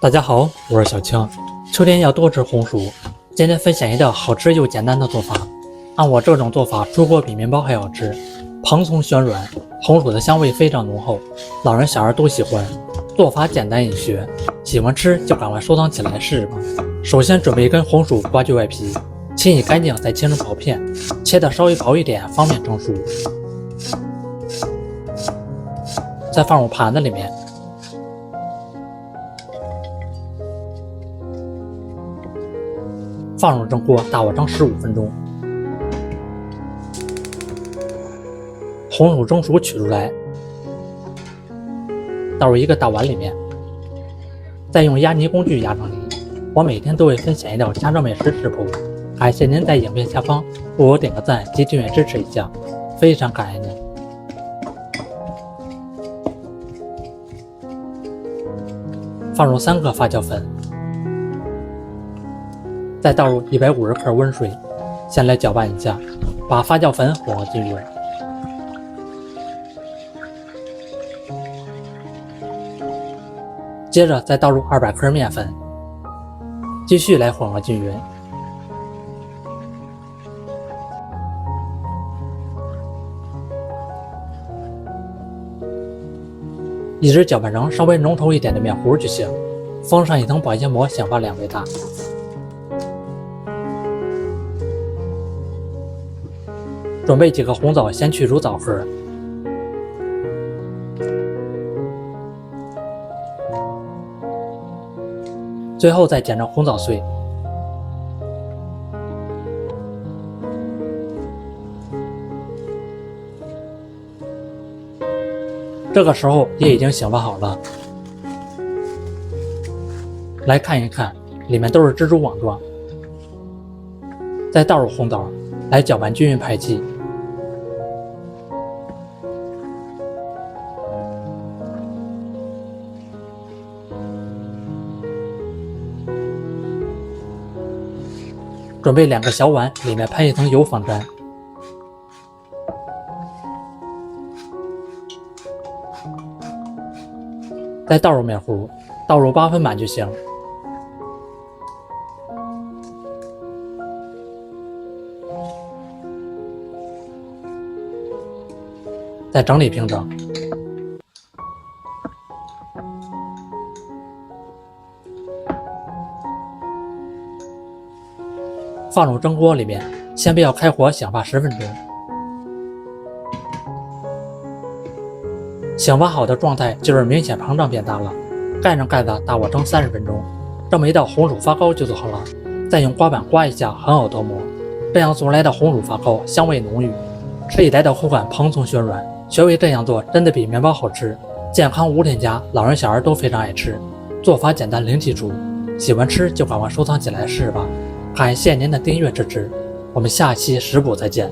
大家好，我是小青。秋天要多吃紅薯，今天分享一道好吃又简单的做法。按我这种做法，出锅比面包还好吃，蓬松暄软，紅薯的香味非常浓厚，老人小孩都喜欢。做法简单易学，喜歡吃就趕快收藏起來試試吧。首先準備一根紅薯，刮去外皮，清洗乾淨，再切成薄片，切得稍微薄一點，方便蒸熟。再放入盤子裡面。放入蒸鍋，大火蒸15分鐘。紅薯蒸熟取出來，倒入一個大碗裡面，再用压泥工具压成泥。我每天都會分享一道家常美食食譜，感謝您在影片下方為我點個讚及訂閱支持一下，非常感謝您。放入3克發酵粉。再倒入150克溫水，先來攪拌一下，把發酵粉混合均勻。接着再倒入200克麵粉，繼續來混合均勻。一直攪拌成稍微濃稠一點的麵糊就行，封上一層保鮮膜，想法2倍大。準備幾個紅棗，先去除棗核，最後再剪成紅棗碎。這個時候也已經醒發好了，來看一看，裡面都是蜘蛛網狀。再倒入紅棗，來攪拌均勻排齊。準備2個小碗，裡面噴一層油防粘。再倒入麵糊，倒入8分滿就行。再整理平整。放入蒸鍋裡面，先不要開火，醒發10分鐘。醒發好的狀態就是明顯膨脹變大了，蓋上蓋子，大火蒸30分鐘。這麼一道紅薯發糕就做好了，再用刮板刮一下，很好脫模。這樣做出來的紅薯發糕香味濃郁，吃起來的口感蓬鬆暄軟。學會這樣做真的比麵包好吃，健康無添加，老人小孩都非常愛吃。做法簡單零基礎，喜歡吃就趕快收藏起來試吧。感謝您的訂閱支持，我們下期食譜再見。